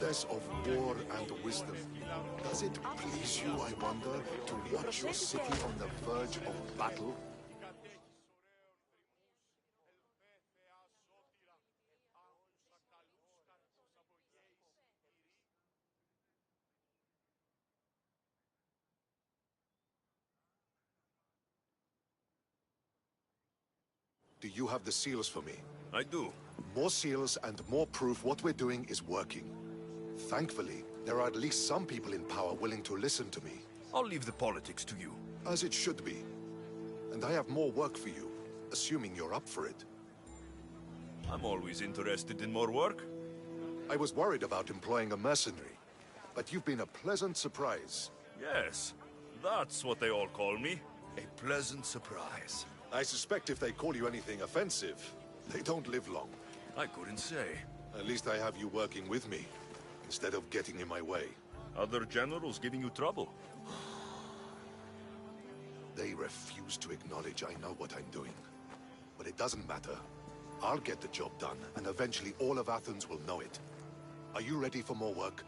goddess of war and wisdom, does it please you, I wonder, to watch your city on the verge of battle? Do you have the seals for me? I do. More seals and more proof what we're doing is working. Thankfully, there are at least some people in power willing to listen to me. I'll leave the politics to you. As it should be. And I have more work for you, assuming you're up for it. I'm always interested in more work. I was worried about employing a mercenary, but you've been a pleasant surprise. Yes, that's what they all call me. A pleasant surprise. I suspect if they call you anything offensive, they don't live long. I couldn't say. At least I have you working with me, instead of getting in my way. Other generals giving you trouble? They refuse to acknowledge I know what I'm doing. But it doesn't matter. I'll get the job done, and eventually all of Athens will know it. Are you ready for more work?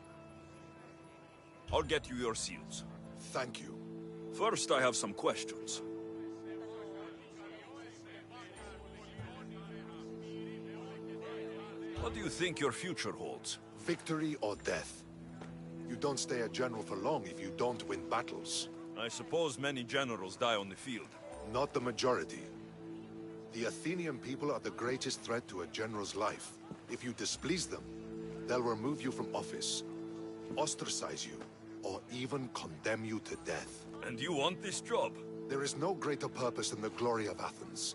I'll get you your seals. Thank you. First, I have some questions. What do you think your future holds? Victory or death. You don't stay a general for long if you don't win battles. I suppose many generals die on the field. Not the majority. The Athenian people are the greatest threat to a general's life. If you displease them, they'll remove you from office, ostracize you, or even condemn you to death. And you want this job? There is no greater purpose than the glory of Athens.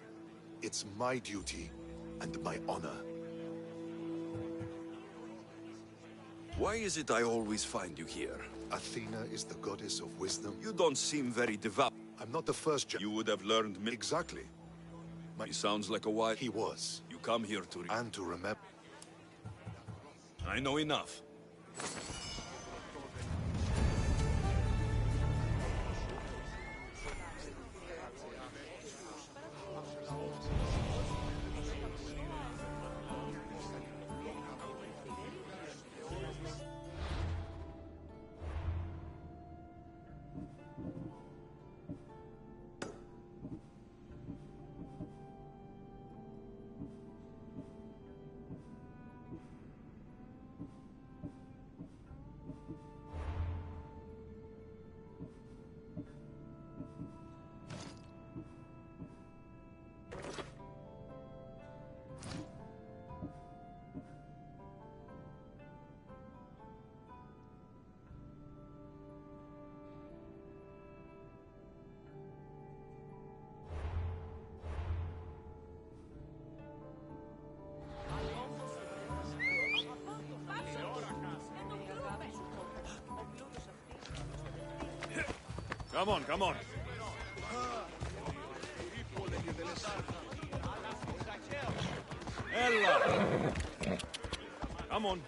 It's my duty and my honor. Why is it I always find you here? Athena is the goddess of wisdom. You don't seem very devout. I'm not the first You would have learned me. Exactly. He sounds like a wise... He was. You come here to... And to remember. I know enough. Come on, come on. Ella! Come on.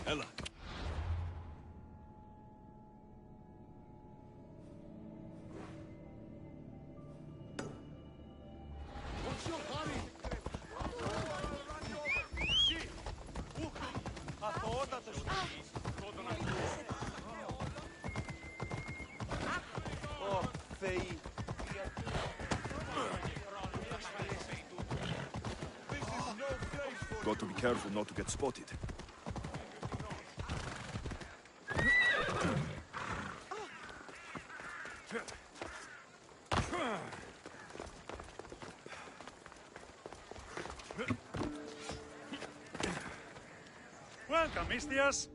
Ella. Got to be careful not to get spotted. Welcome, Mistias.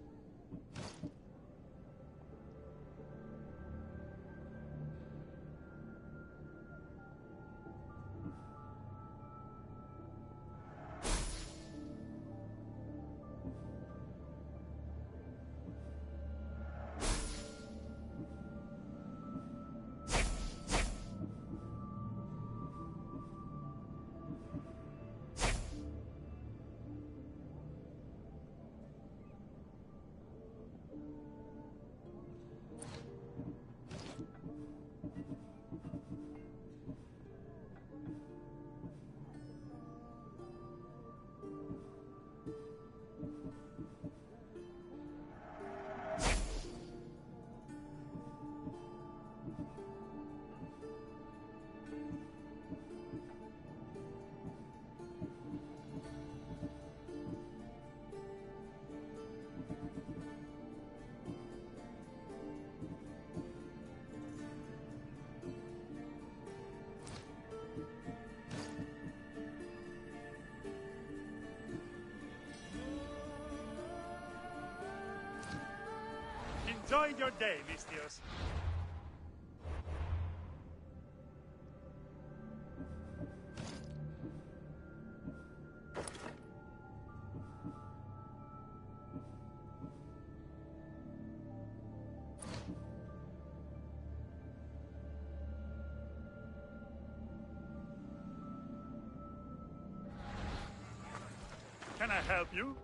Enjoy your day, Mistios. Can I help you?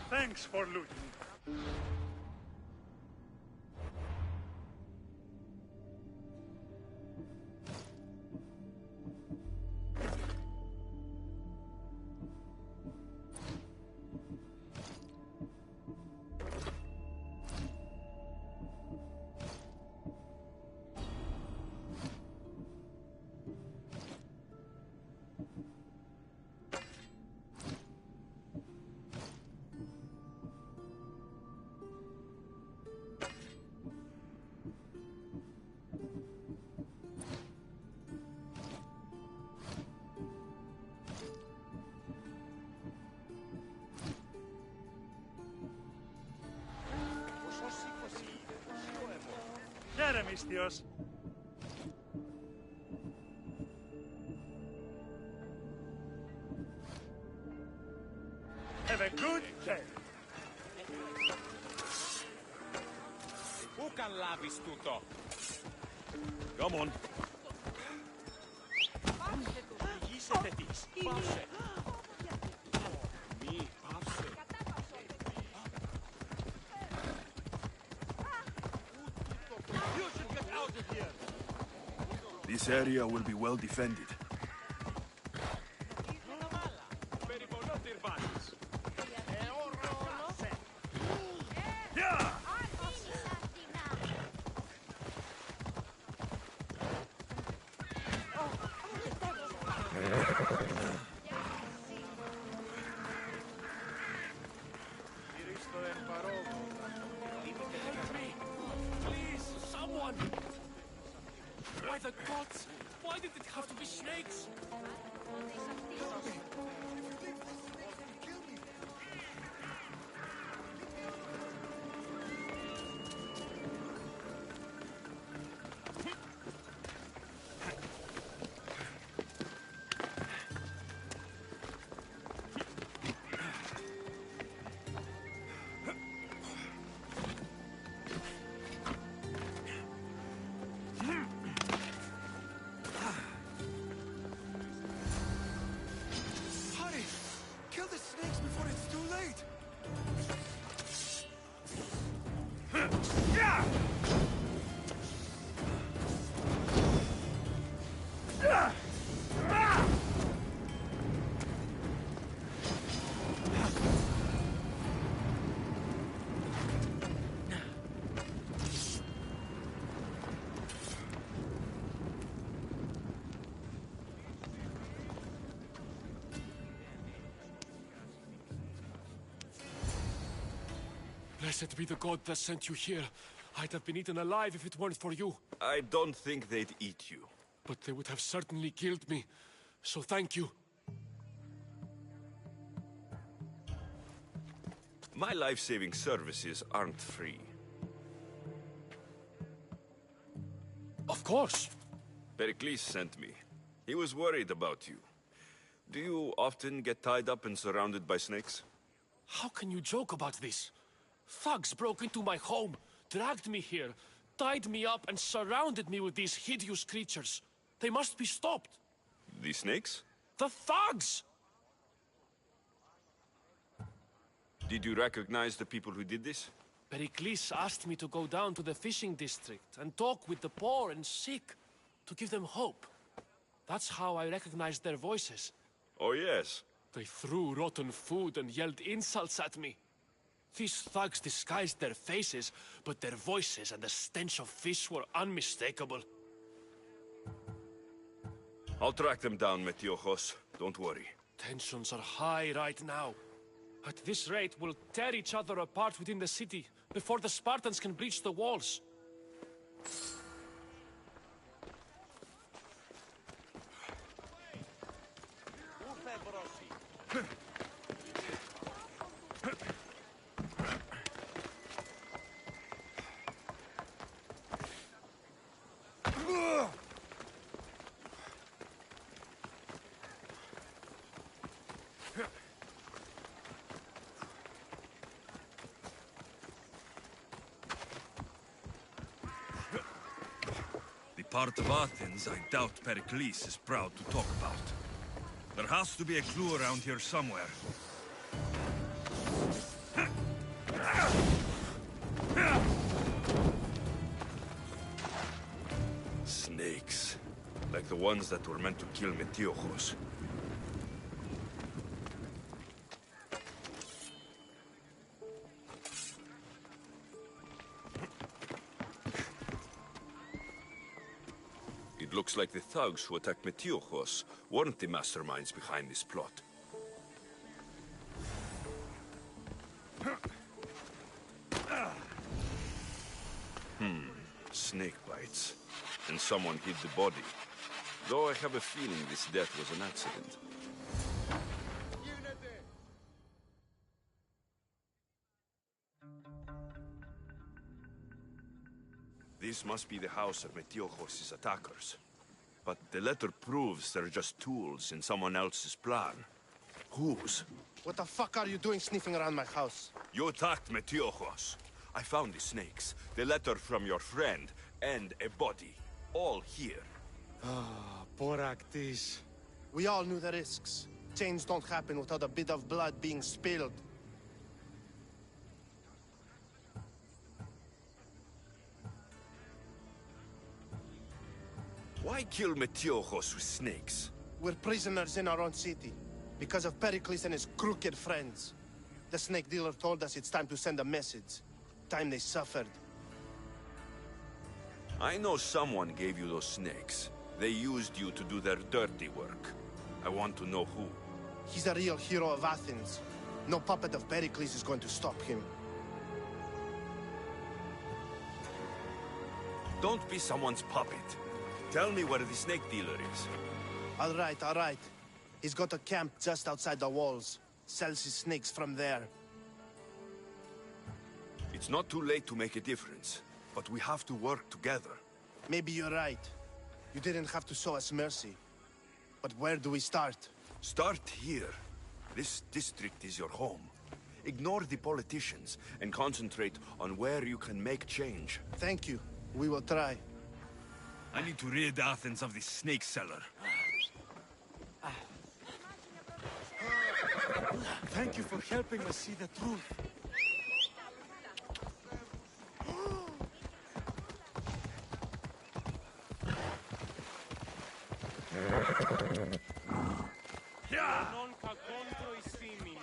Thanks for looting. Chiara, Mistios. Have a good day. Πού καν λάβεις τούτο? Come on. Ηγήσετε της. Πάψε. Μη, πάψε. You should get out of here. This area will be well defended. Περιπονώ τυρβάνεις. Please, someone! By the gods! Why did it have to be snakes? Hurry! Kill the snakes before it's too late! Blessed be the god that sent you here. I'd have been eaten alive if it weren't for you. I don't think they'd eat you. But they would have certainly killed me. So thank you. My life-saving services aren't free. Of course. Pericles sent me. He was worried about you. Do you often get tied up and surrounded by snakes? How can you joke about this? Thugs broke into my home, dragged me here, tied me up and surrounded me with these hideous creatures. They must be stopped. The snakes? The thugs! Did you recognize the people who did this? Pericles asked me to go down to the fishing district and talk with the poor and sick, to give them hope. That's how I recognized their voices. Oh, yes. They threw rotten food and yelled insults at me. These thugs disguised their faces, but their voices and the stench of fish were unmistakable. I'll track them down, Metiojos. Don't worry. Tensions are high right now. At this rate, we'll tear each other apart within the city, before the Spartans can breach the walls. The part of Athens I doubt Pericles is proud to talk about. There has to be a clue around here somewhere. Snakes. Like the ones that were meant to kill Metiojos. It looks like the thugs who attacked Metiojos weren't the masterminds behind this plot. Snake bites. And someone hid the body. Though I have a feeling this death was an accident. This must be the house of Metiojos' attackers. But the letter proves they're just tools in someone else's plan. Whose? What the fuck are you doing sniffing around my house? You attacked Metiojos. I found the snakes, the letter from your friend, and a body. All here. Boraktis. We all knew the risks. Change don't happen without a bit of blood being spilled. Why kill Metiojos with snakes? We're prisoners in our own city. Because of Pericles and his crooked friends. The snake dealer told us it's time to send a message. Time they suffered. I know someone gave you those snakes. They used you to do their dirty work. I want to know who. He's a real hero of Athens. No puppet of Pericles is going to stop him. Don't be someone's puppet. Tell me where the snake dealer is. All right. He's got a camp just outside the walls. Sells his snakes from there. It's not too late to make a difference, but we have to work together. Maybe you're right. You didn't have to show us mercy. But where do we start? Start here. This district is your home. Ignore the politicians and concentrate on where you can make change. Thank you. We will try. I need to rid Athens of this snake seller. Thank you for helping us see the truth. Non ca contro i simili.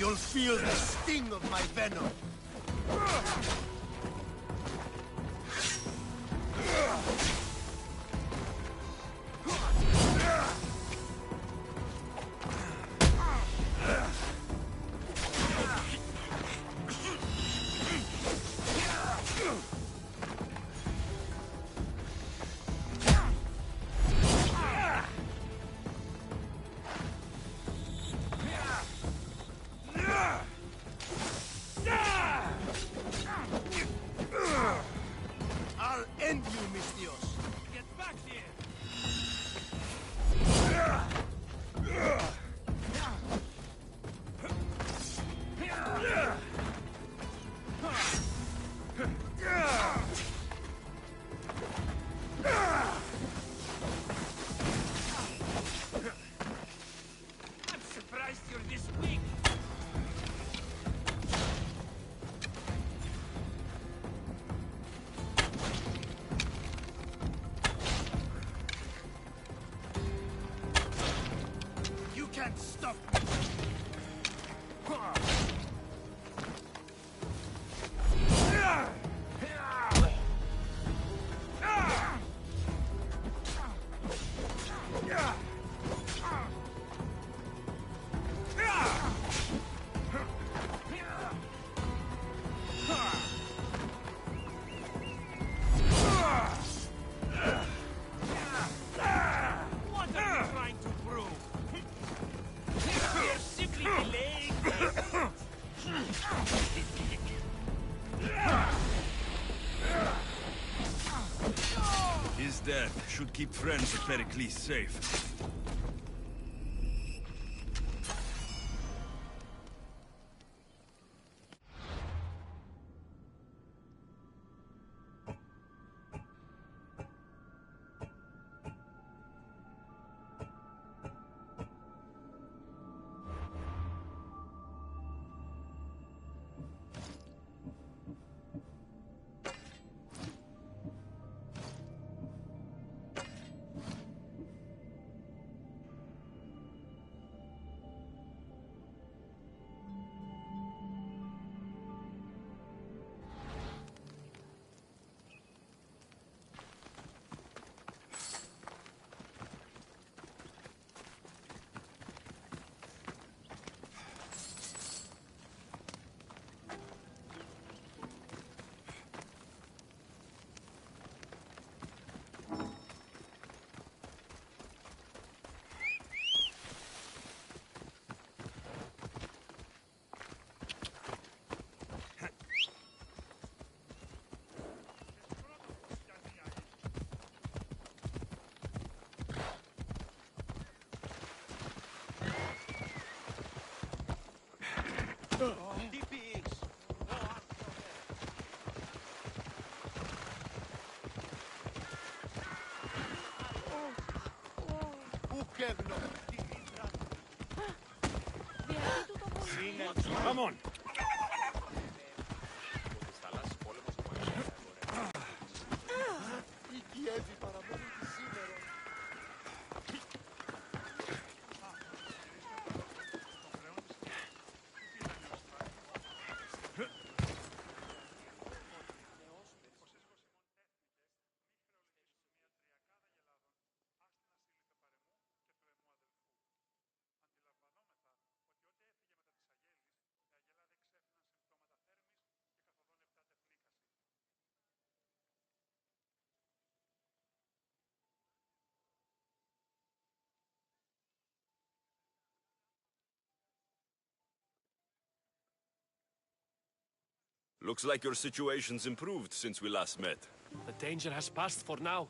You'll feel the sting of my venom. I'll end you, Mistios. Get back here! I'm surprised you're this weak. You can't stop me. What are you trying to prove? We're simply delaying His death should keep friends of Pericles safe. Come on! Looks like your situation's improved since we last met. The danger has passed for now.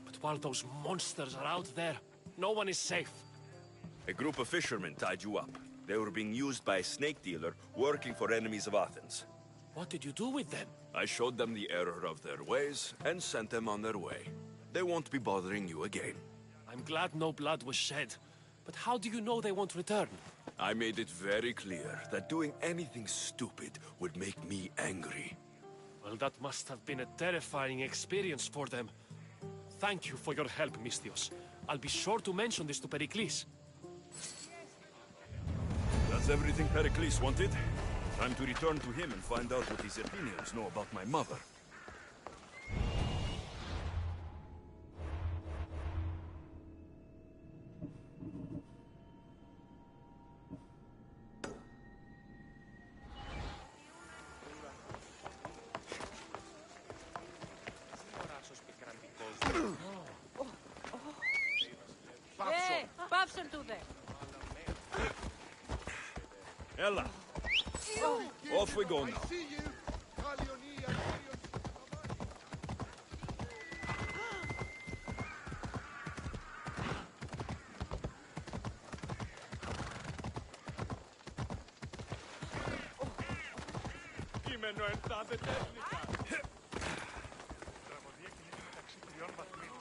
But while those monsters are out there, no one is safe. A group of fishermen tied you up. They were being used by a snake dealer working for enemies of Athens. What did you do with them? I showed them the error of their ways and sent them on their way. They won't be bothering you again. I'm glad no blood was shed. But how do you know they won't return? I made it very clear that doing anything stupid would make me angry. Well, that must have been a terrifying experience for them. Thank you for your help, Mistios. I'll be sure to mention this to Pericles. That's everything Pericles wanted? Time to return to him and find out what these Athenians know about my mother. Πάψαν του δε. Ella! Off we go now. See you! Κείμενο εντάται τέχνικα. Τραγωδία κινείται μεταξύ τριών βαθμίδων.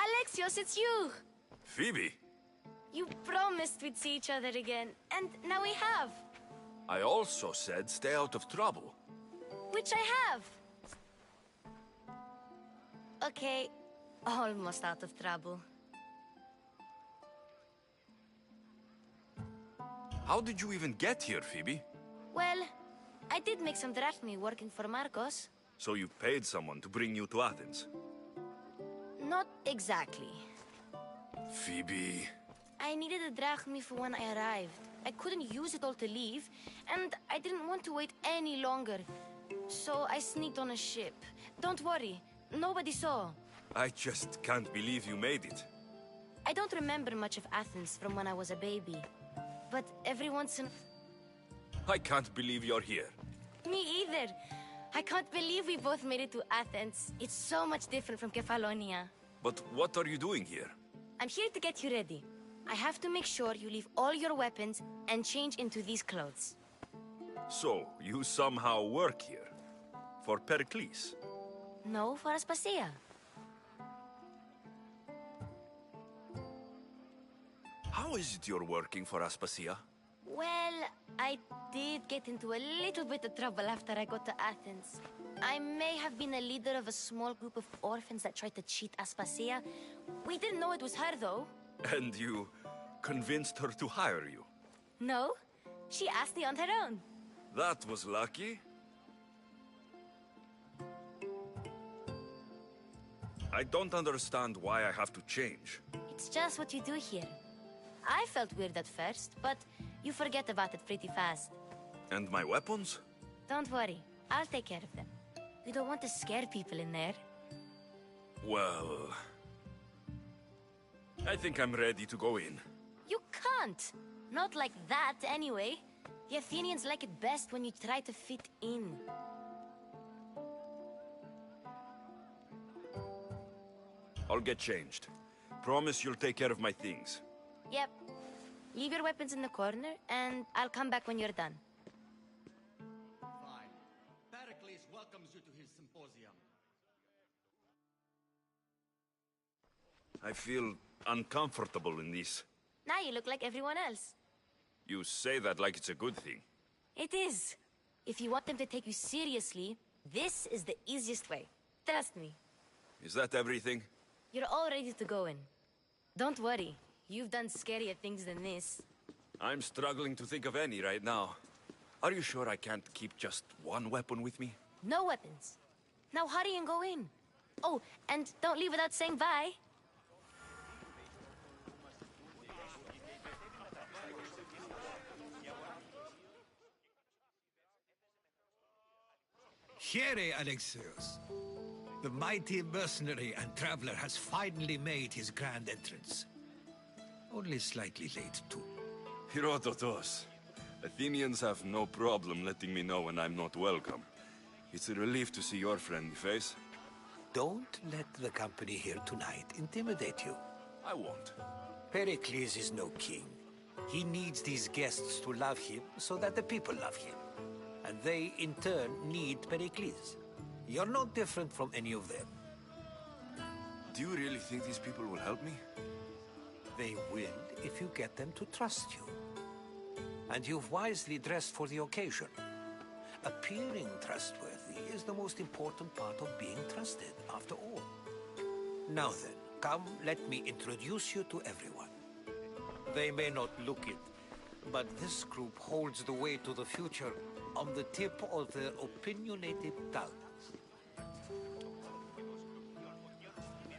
Alexios, it's you! Phoebe! You promised we'd see each other again, and now we have. I also said stay out of trouble. Which I have. Okay, almost out of trouble. How did you even get here, Phoebe? Well, I did make some drachmi working for Marcos. So you paid someone to bring you to Athens? Not exactly. Phoebe... I needed a drachmi for when I arrived. I couldn't use it all to leave, and I didn't want to wait any longer. So I sneaked on a ship. Don't worry, nobody saw. I just can't believe you made it. I don't remember much of Athens from when I was a baby. But every once in... I can't believe you're here. Me either. I can't believe we both made it to Athens. It's so much different from Kefalonia. But what are you doing here? I'm here to get you ready. I have to make sure you leave all your weapons and change into these clothes. So, you somehow work here? For Pericles? No, for Aspasia. How is it you're working for Aspasia? Well, I did get into a little bit of trouble after I got to Athens. I may have been a leader of a small group of orphans that tried to cheat Aspasia. We didn't know it was her, though. And you convinced her to hire you? No, she asked me on her own. That was lucky. I don't understand why I have to change. It's just what you do here. I felt weird at first, but you forget about it pretty fast. And my weapons? Don't worry, I'll take care of them. You don't want to scare people in there. Well... I think I'm ready to go in. You can't! Not like that, anyway. The Athenians like it best when you try to fit in. I'll get changed. Promise you'll take care of my things. Yep. Leave your weapons in the corner, and I'll come back when you're done. Fine. Pericles welcomes you to his symposium. I feel uncomfortable in this. Now you look like everyone else. You say that like it's a good thing. It is. If you want them to take you seriously, this is the easiest way. Trust me. Is that everything? You're all ready to go in. Don't worry. You've done scarier things than this. I'm struggling to think of any right now. Are you sure I can't keep just one weapon with me? No weapons. Now hurry and go in. Oh, and don't leave without saying bye. Here, Alexios. The mighty mercenary and traveler has finally made his grand entrance. Only slightly late, too. Herodotus. Athenians have no problem letting me know when I'm not welcome. It's a relief to see your friendly face. Don't let the company here tonight intimidate you. I won't. Pericles is no king. He needs these guests to love him so that the people love him. And they, in turn, need Pericles. You're no different from any of them. Do you really think these people will help me? They will if you get them to trust you. And you've wisely dressed for the occasion. Appearing trustworthy is the most important part of being trusted, after all. Now then, come, let me introduce you to everyone. They may not look it, but this group holds the way to the future on the tip of their opinionated tongues.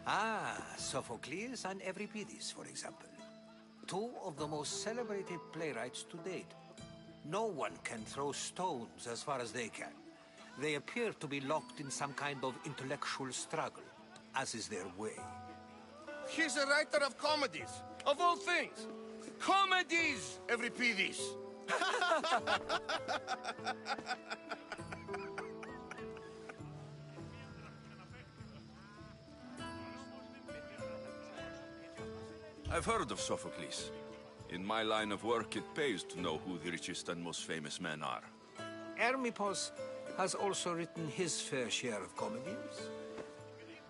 Ah, Sophocles and Euripides, for example. Two of the most celebrated playwrights to date. No one can throw stones as far as they can. They appear to be locked in some kind of intellectual struggle, as is their way. He's a writer of comedies, of all things. Comedies, Euripides. I've heard of Sophocles. In my line of work, it pays to know who the richest and most famous men are. Hermippos has also written his fair share of comedies.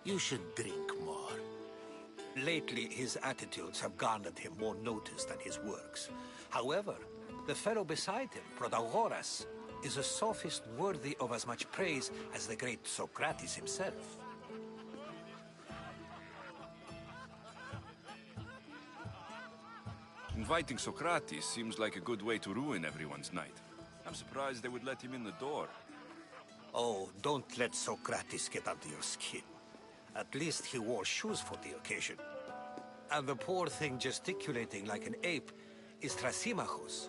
You should drink more. Lately, his attitudes have garnered him more notice than his works. However, the fellow beside him, Protagoras, is a sophist worthy of as much praise as the great Socrates himself. Inviting Socrates seems like a good way to ruin everyone's night. I'm surprised they would let him in the door. Oh, don't let Socrates get under your skin. At least he wore shoes for the occasion. And the poor thing gesticulating like an ape is Thrasymachos.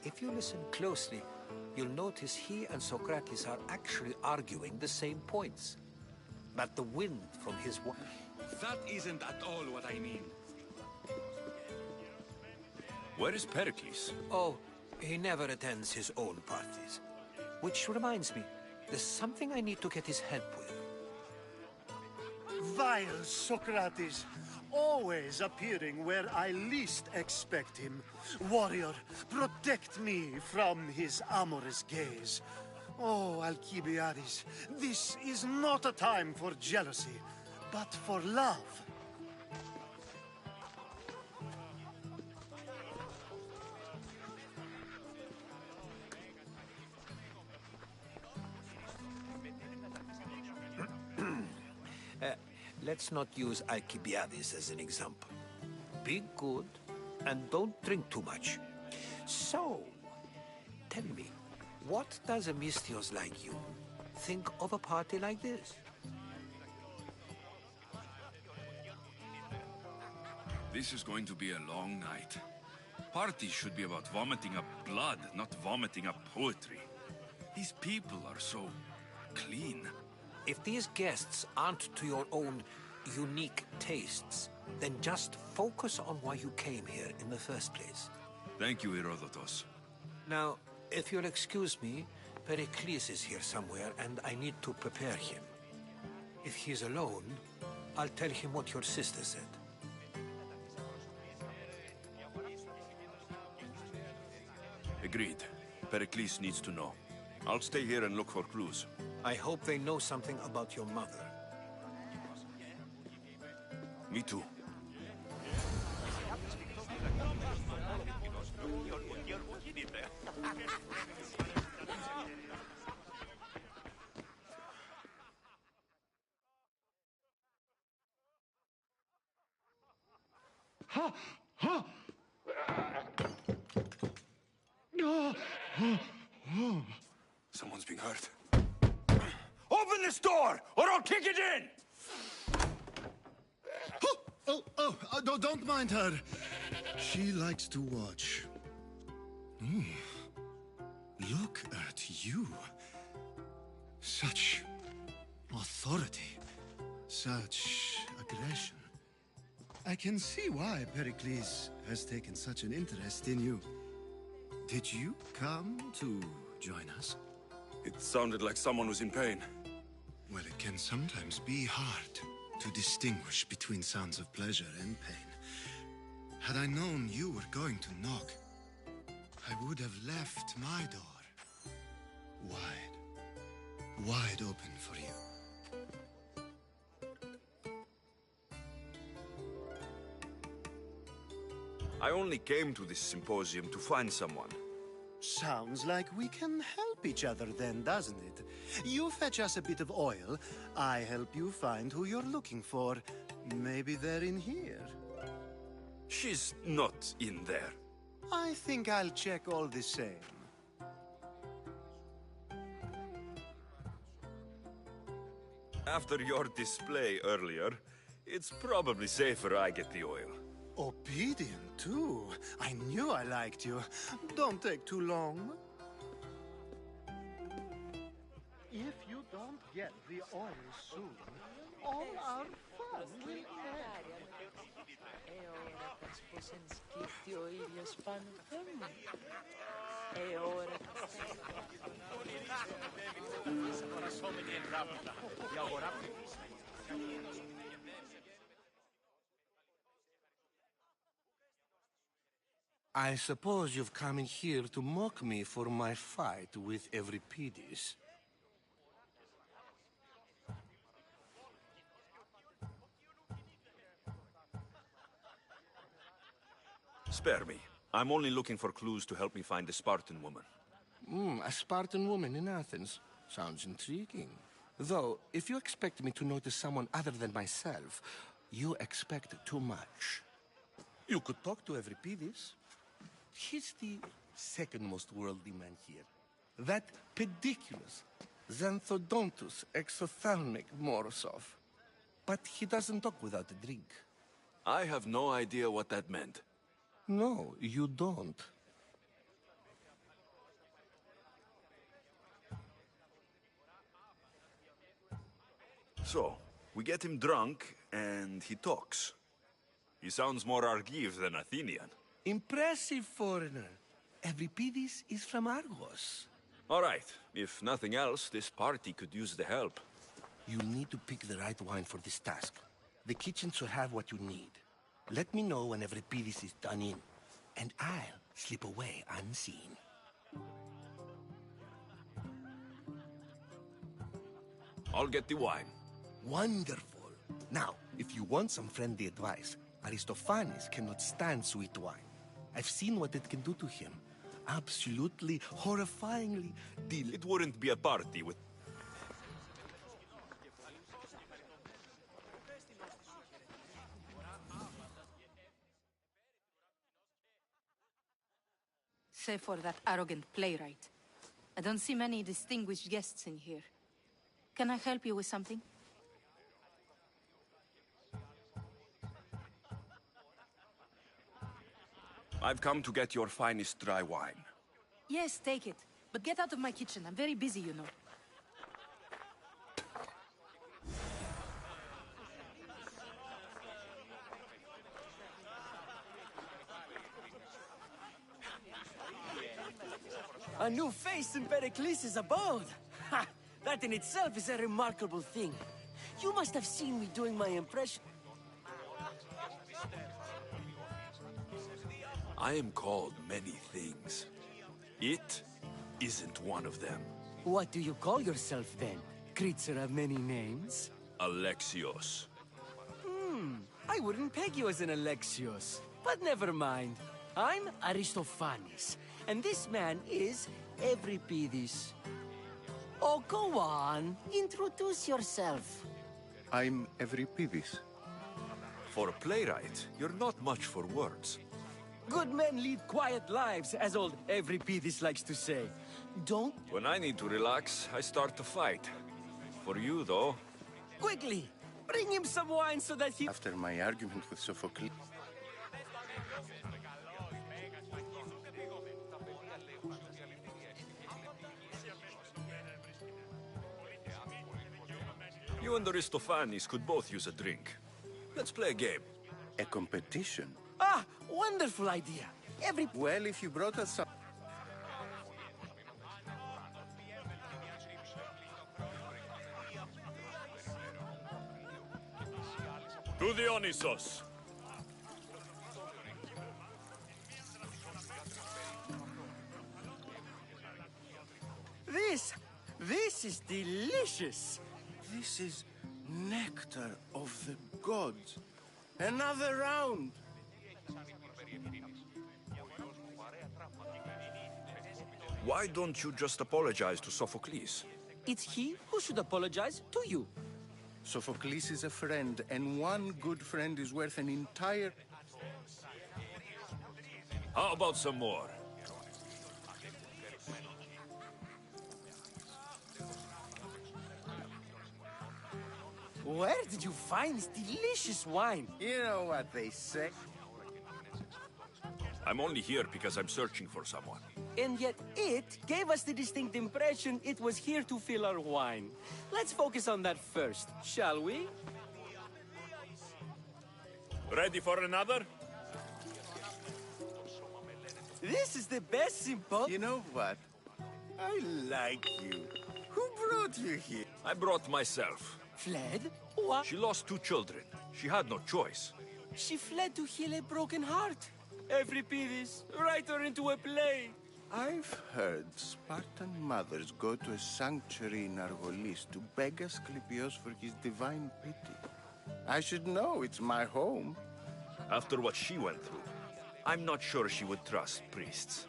If you listen closely, you'll notice he and Socrates are actually arguing the same points. But the wind from his... That isn't at all what I mean. Where is Pericles? Oh, he never attends his own parties. Which reminds me, there's something I need to get his help with. Vile Socrates, always appearing where I least expect him. Warrior, protect me from his amorous gaze. Oh, Alcibiades, this is not a time for jealousy, but for love. Let's not use Alcibiades as an example. Be good, and don't drink too much. So, tell me, what does a Misthios like you think of a party like this? This is going to be a long night. Parties should be about vomiting up blood, not vomiting up poetry. These people are so clean. If these guests aren't to your own unique tastes, then just focus on why you came here in the first place. Thank you, Herodotus. Now, if you'll excuse me, Pericles is here somewhere, and I need to prepare him. If he's alone, I'll tell him what your sister said. Agreed. Pericles needs to know. I'll stay here and look for clues. I hope they know something about your mother. Me too. Someone's being hurt. Open this door, or I'll kick it in! Don't mind her. She likes to watch. Look at you. Such authority. Such aggression. I can see why Pericles has taken such an interest in you. Did you come to join us? It sounded like someone was in pain. Well, it can sometimes be hard to distinguish between sounds of pleasure and pain. Had I known you were going to knock, I would have left my door wide open for you. I only came to this symposium to find someone. Sounds like we can help each other then, doesn't it? You fetch us a bit of oil, I help you find who you're looking for. Maybe they're in here. She's not in there. I think I'll check all the same. After your display earlier, it's probably safer I get the oil. Obedient, too. I knew I liked you. Don't take too long. If you don't get the oil soon, all our fun will end. I suppose you've come in here to mock me for my fight with Euripides. Spare me. I'm only looking for clues to help me find a Spartan woman. A Spartan woman in Athens. Sounds intriguing. Though, if you expect me to notice someone other than myself, you expect too much. You could talk to Euripides. He's the second most worldly man here. That pediculous, xanthodontus exophthalmic Morosov. But he doesn't talk without a drink. I have no idea what that meant. No, you don't. So, we get him drunk, and he talks. He sounds more Argive than Athenian. Impressive, foreigner. Euripides is from Argos. All right. If nothing else, this party could use the help. You'll need to pick the right wine for this task. The kitchen should have what you need. Let me know when Euripides is done in, and I'll slip away unseen. I'll get the wine. Wonderful. Now, if you want some friendly advice, Aristophanes cannot stand sweet wine. I've seen what it can do to him. Absolutely, horrifyingly It wouldn't be a party with... Save for that arrogant playwright. I don't see many distinguished guests in here. Can I help you with something? I've come to get your finest dry wine. Yes, take it. But get out of my kitchen. I'm very busy, you know. A new face in Pericles' abode! Ha! That in itself is a remarkable thing. You must have seen me doing my impression. I am called many things. It isn't one of them. What do you call yourself then? Creature of many names? Alexios. I wouldn't peg you as an Alexios. But never mind. I'm Aristophanes. And this man is Euripides. Oh, go on. Introduce yourself. I'm Euripides. For a playwright, you're not much for words. Good men lead quiet lives, as old Euripides likes to say. Don't... When I need to relax, I start to fight. For you, though... Quickly! Bring him some wine so that he... After my argument with Sophocles... You and Aristophanes could both use a drink. Let's play a game. A competition? Ah, wonderful idea. Well, if you brought us some... To Dionysos. This is delicious. This is nectar of the gods. Another round. Why don't you just apologize to Sophocles? It's he who should apologize to you. Sophocles is a friend, and one good friend is worth an entire... How about some more? Where did you find this delicious wine? You know what they say. I'm only here because I'm searching for someone. And yet it gave us the distinct impression it was here to fill our wine. Let's focus on that first, shall we? Ready for another? This is the best simple... You know what? I like you. Who brought you here? I brought myself. Fled? What? She lost 2 children. She had no choice. She fled to heal a broken heart. Euripides, write her into a play. I've heard Spartan mothers go to a sanctuary in Argolis to beg Asclepios for his divine pity. I should know, it's my home. After what she went through, I'm not sure she would trust priests.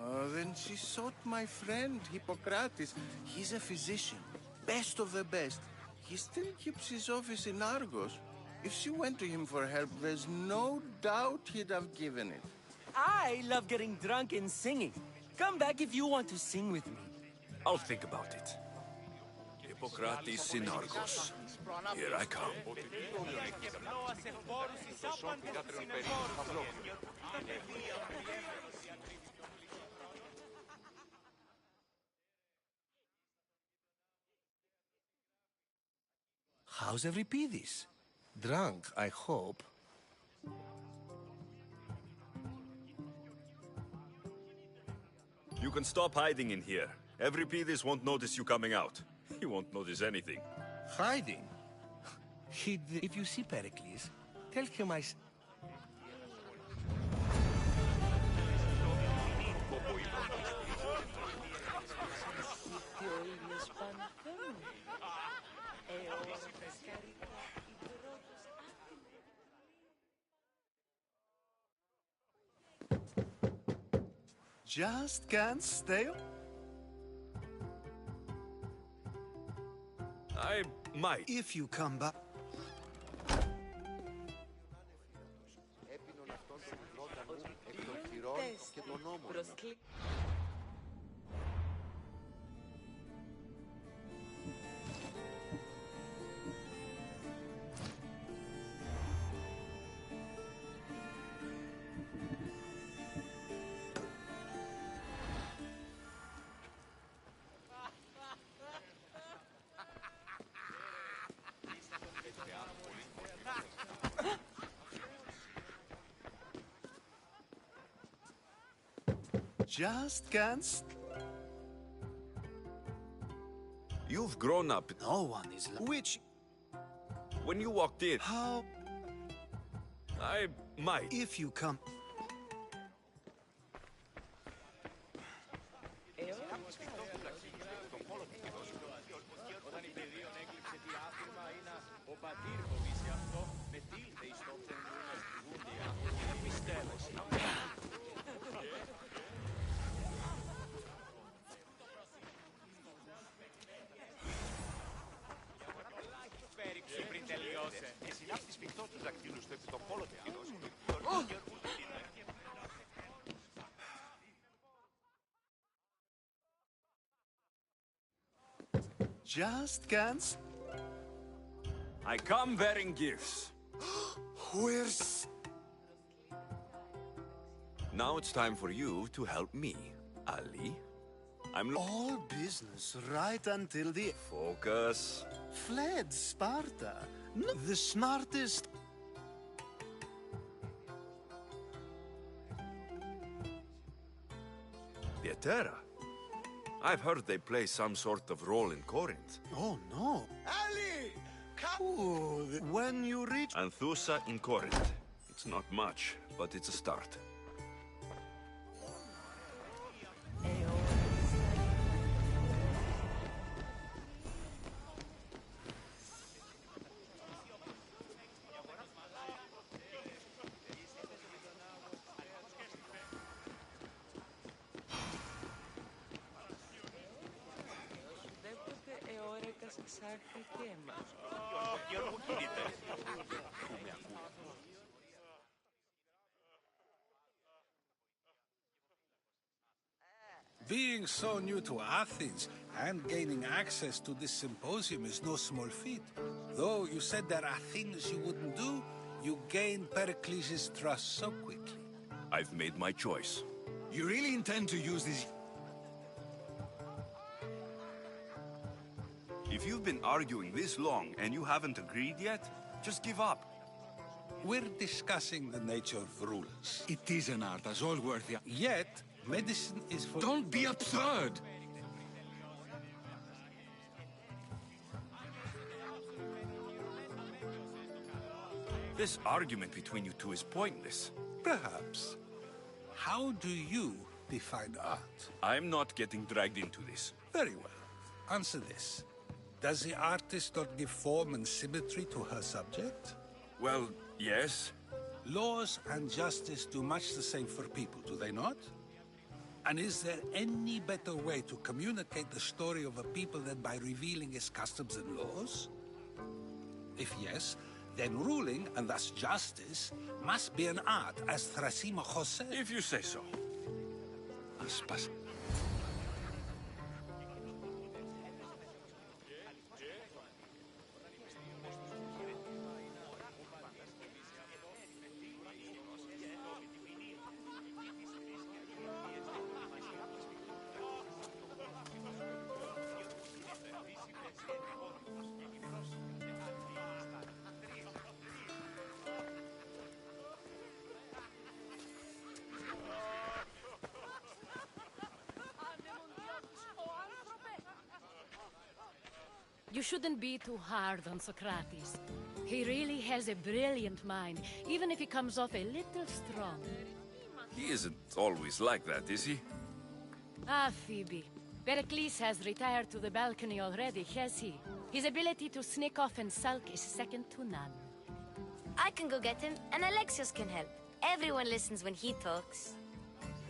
Oh, then she sought my friend, Hippocrates. He's a physician, best of the best. He still keeps his office in Argos. If she went to him for help, there's no doubt he'd have given it. I love getting drunk and singing. Come back if you want to sing with me. I'll think about it. Hippocrates in Argos. Here I come. How's Euripides? Drunk, I hope. You can stop hiding in here. Euripides won't notice you coming out. He won't notice anything. Hiding? If you see Pericles, tell him I... Just can't stay. I might. If you come back. Just can't. You've grown up. No one is. Which? When you walked in, How? I might. If you come. Just can't. I come bearing gifts. Where's... Now it's time for you to help me, Ali. All business right until the... Focus. Fled Sparta. No, the smartest... Terra? I've heard they play some sort of role in Corinth. Oh, no. Ali! Come! When you reach... Anthusa in Corinth. It's not much, but it's a start. Being so new to Athens and gaining access to this symposium is no small feat. Though you said there are things you wouldn't do, you gained Pericles' trust so quickly. I've made my choice. You really intend to use this? If you've been arguing this long and you haven't agreed yet, just give up. We're discussing the nature of rules. It is an art, as all worthy. Yet, medicine is for... Don't be absurd! This argument between you two is pointless. Perhaps. How do you define art? I'm not getting dragged into this. Very well. Answer this. Does the artist not give form and symmetry to her subject? Well, yes. Laws and justice do much the same for people, do they not? And is there any better way to communicate the story of a people than by revealing its customs and laws? If yes, then ruling, and thus justice, must be an art, as Thrasymachos said. If you say so. Aspas. You shouldn't be too hard on Socrates. He really has a brilliant mind, even if he comes off a little strong. He isn't always like that, is he? Ah, Phoebe. Pericles has retired to the balcony already, has he? His ability to sneak off and sulk is second to none. I can go get him, and Alexios can help. Everyone listens when he talks.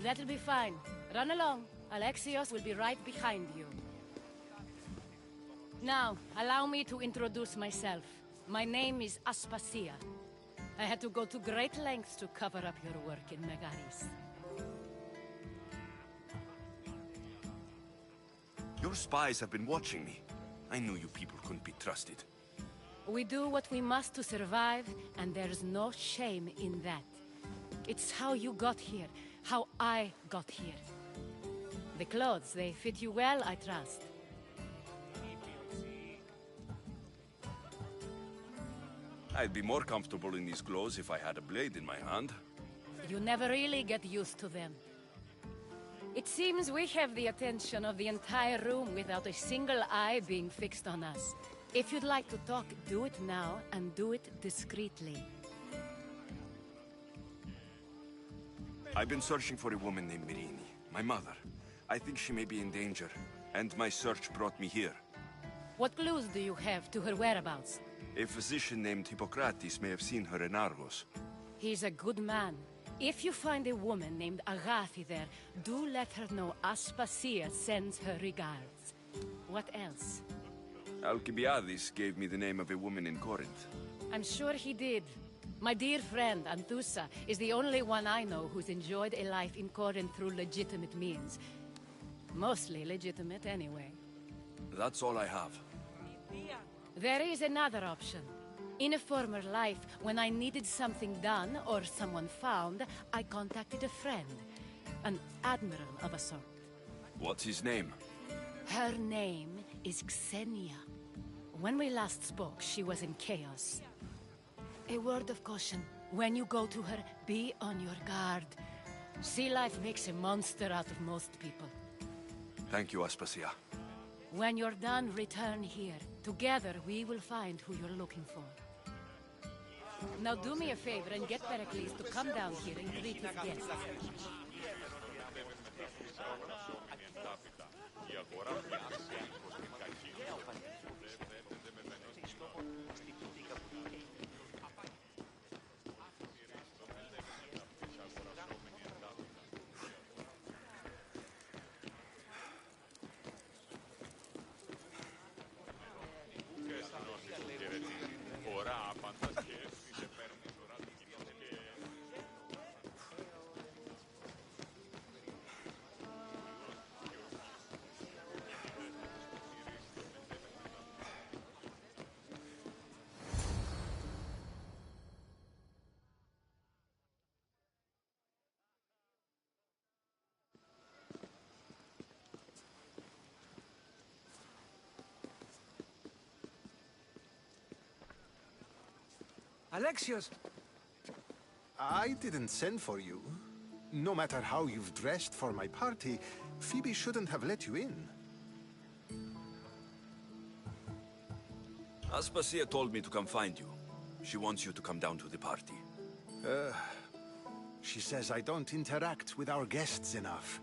That'll be fine. Run along. Alexios will be right behind you. Now, allow me to introduce myself. My name is Aspasia. I had to go to great lengths to cover up your work in Megaris. Your spies have been watching me. I knew you people couldn't be trusted. We do what we must to survive, and there's no shame in that. It's how you got here, how I got here. The clothes, they fit you well, I trust. I'd be more comfortable in these clothes if I had a blade in my hand. You never really get used to them. It seems we have the attention of the entire room without a single eye being fixed on us. If you'd like to talk, do it now, and do it discreetly. I've been searching for a woman named Mirini, my mother. I think she may be in danger, and my search brought me here. What clues do you have to her whereabouts? A physician named Hippocrates may have seen her in Argos. He's a good man. If you find a woman named Agathi there, do let her know Aspasia sends her regards. What else? Alcibiades gave me the name of a woman in Corinth. I'm sure he did. My dear friend, Anthusa, is the only one I know who's enjoyed a life in Corinth through legitimate means. Mostly legitimate, anyway. That's all I have. There is another option. In a former life, when I needed something done or someone found, I contacted a friend. An admiral of a sort. What's his name? Her name is Xenia. When we last spoke, she was in chaos. A word of caution. When you go to her, be on your guard. Sea life makes a monster out of most people. Thank you, Aspasia. When you're done, return here. Together, we will find who you're looking for. Now do me a favor and get Pericles to come down here and greet his guests. Alexios! I didn't send for you. No matter how you've dressed for my party, Phoebe shouldn't have let you in. Aspasia told me to come find you. She wants you to come down to the party. She says I don't interact with our guests enough.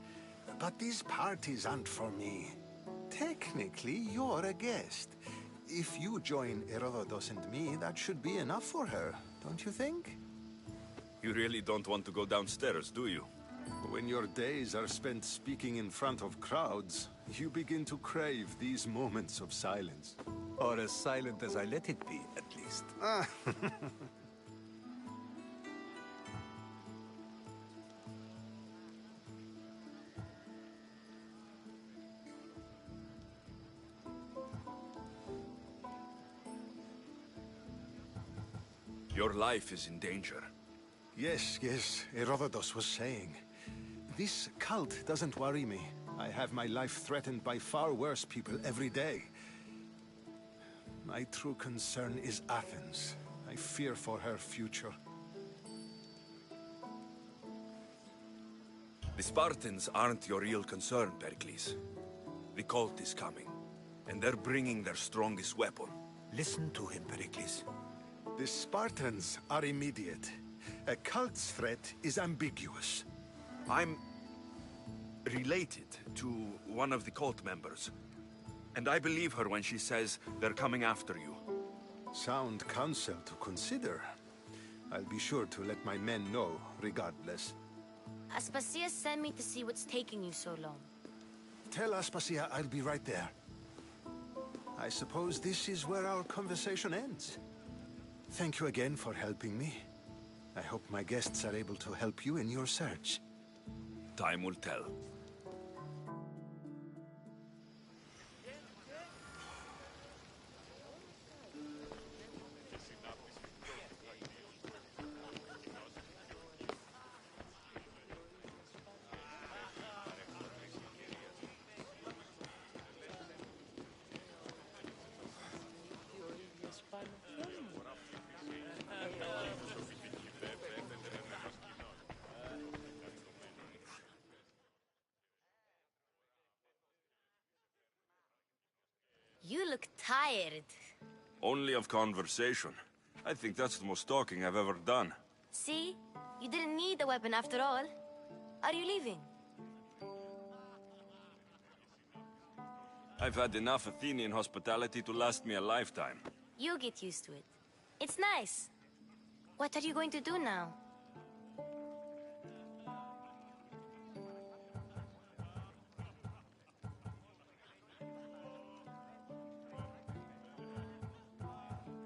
But these parties aren't for me. Technically, you're a guest. If you join Herodotus and me, that should be enough for her, don't you think? You really don't want to go downstairs, do you? When your days are spent speaking in front of crowds, you begin to crave these moments of silence. Or as silent as I let it be, at least. Your life is in danger. Yes, Herodotus was saying. This cult doesn't worry me. I have my life threatened by far worse people every day. My true concern is Athens. I fear for her future. The Spartans aren't your real concern, Pericles. The cult is coming, and they're bringing their strongest weapon. Listen to him, Pericles. The Spartans are immediate. A cult's threat is ambiguous. I'm related to one of the cult members. And I believe her when she says they're coming after you. Sound counsel to consider. I'll be sure to let my men know, regardless. Aspasia sent me to see what's taking you so long. Tell Aspasia I'll be right there. I suppose this is where our conversation ends. Thank you again for helping me. I hope my guests are able to help you in your search. Time will tell. You look tired. Only of conversation. I think that's the most talking I've ever done. See? You didn't need the weapon after all. Are you leaving? I've had enough Athenian hospitality to last me a lifetime. You get used to it. It's nice. What are you going to do now?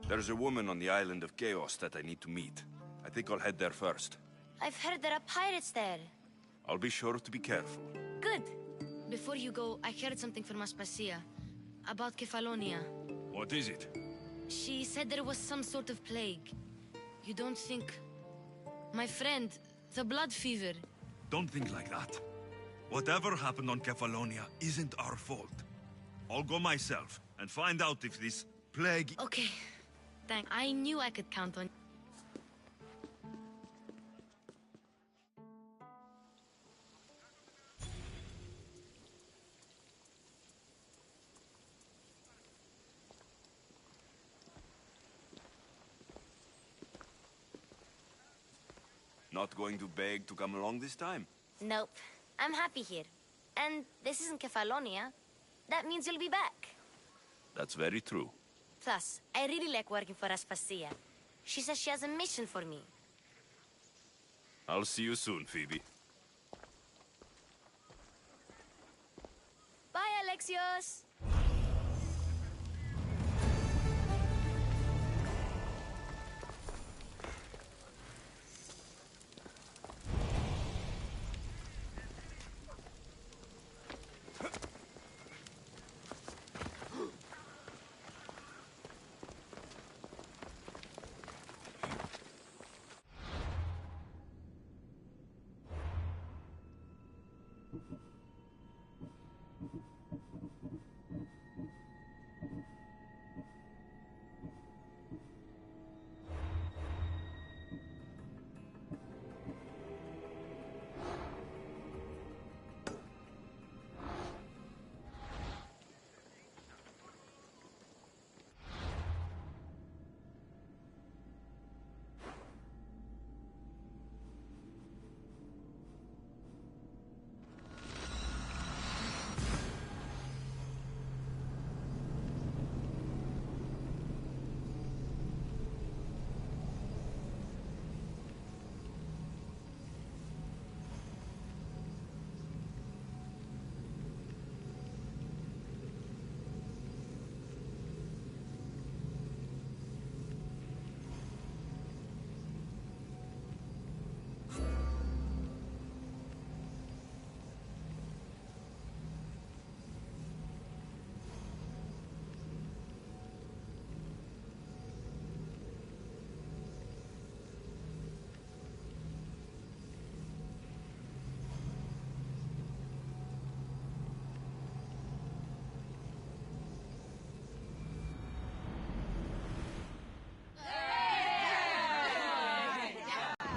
There's a woman on the island of Chaos that I need to meet. I think I'll head there first. I've heard there are pirates there. I'll be sure to be careful. Good. Before you go, I heard something from Aspasia. About Kefalonia. What is it? She said there was some sort of plague. You don't think... My friend, the blood fever. Don't think like that. Whatever happened on Kefalonia isn't our fault. I'll go myself and find out if this plague... Okay. Thanks. I knew I could count on... Not going to beg to come along this time? Nope. I'm happy here. And this isn't Kefalonia. That means you'll be back. That's very true. Plus, I really like working for Aspasia. She says she has a mission for me. I'll see you soon, Phoebe. Bye, Alexios!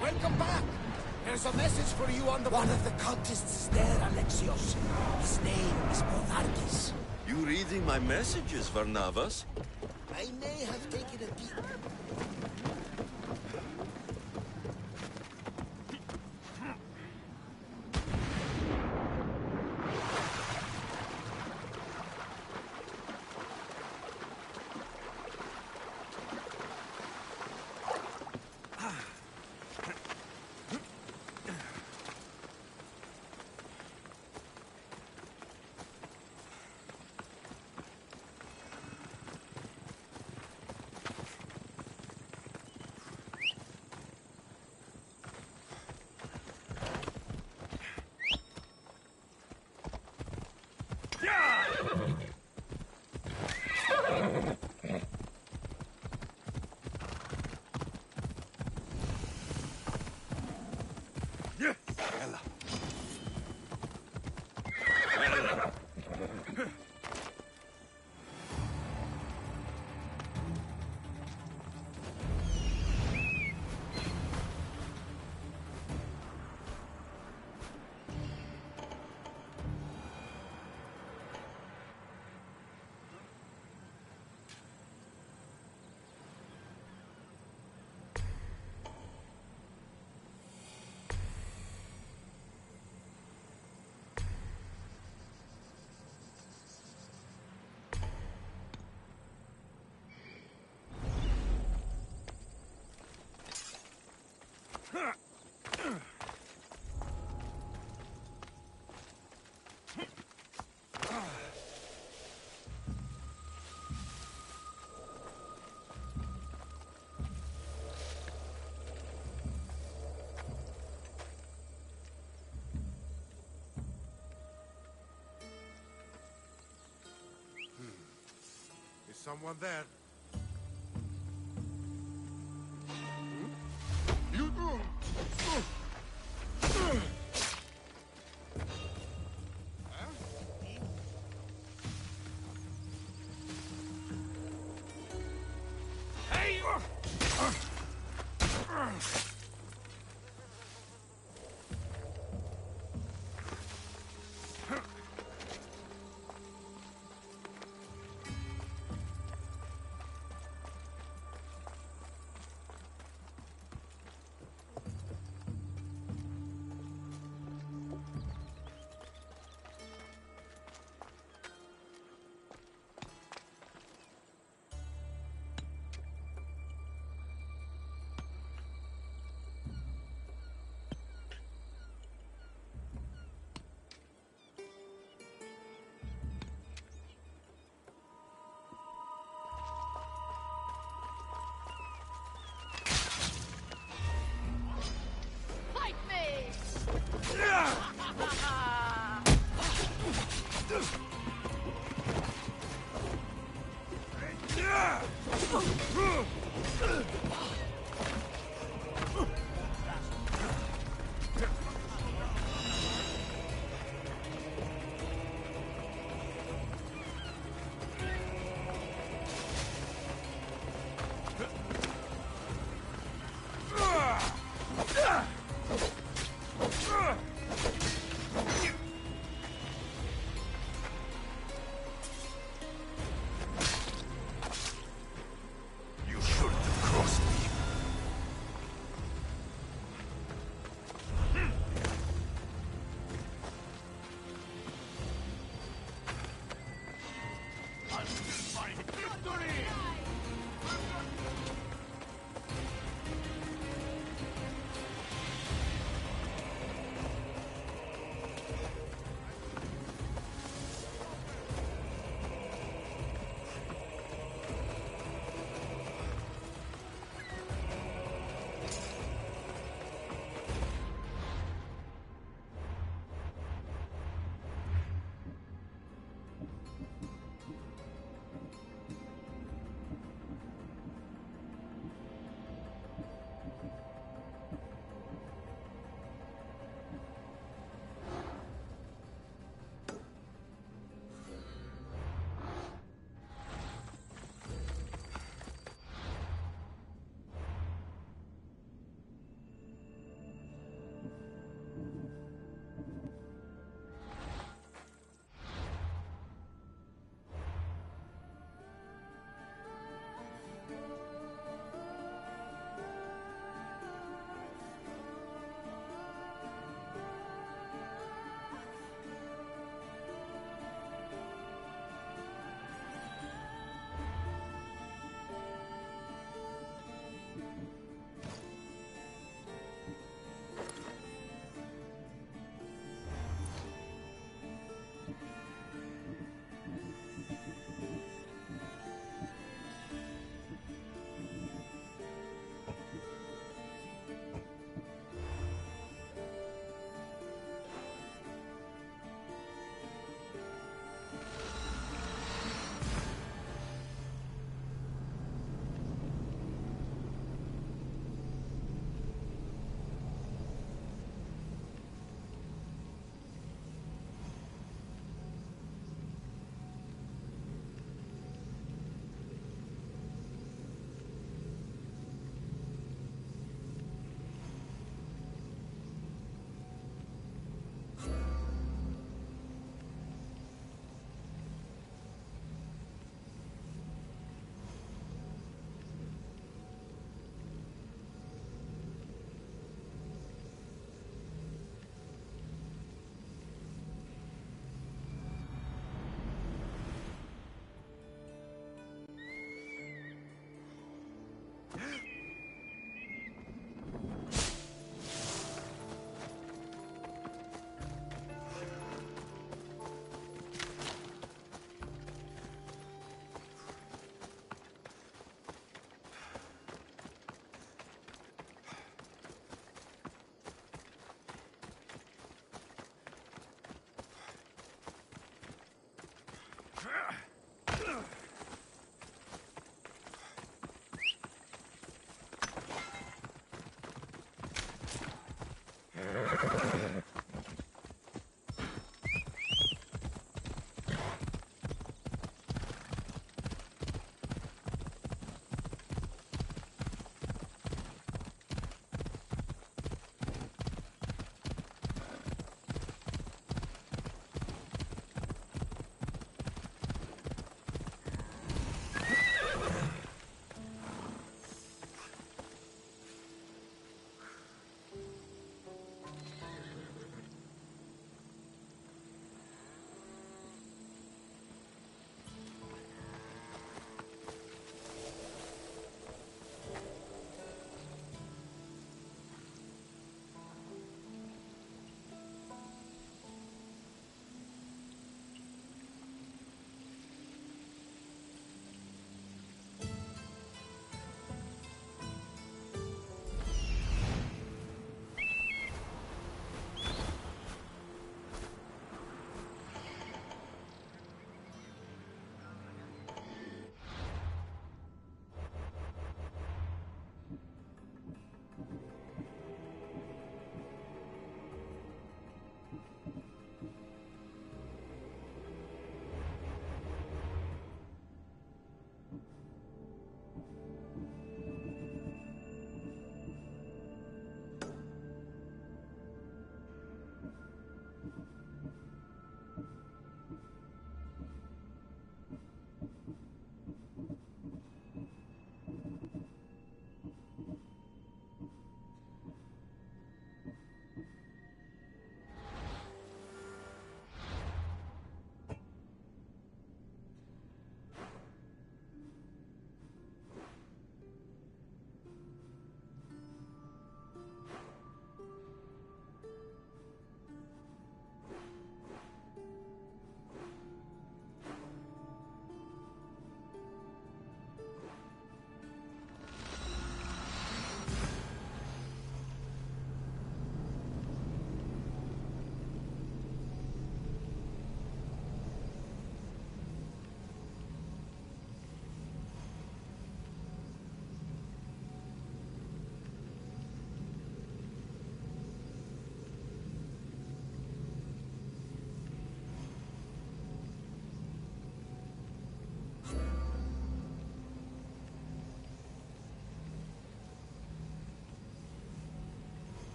Welcome back! There's a message for you on the... One of the cultists is there, Alexios. His name is Bovarkis. You reading my messages, Varnavas? I may have taken a peek. Is someone there?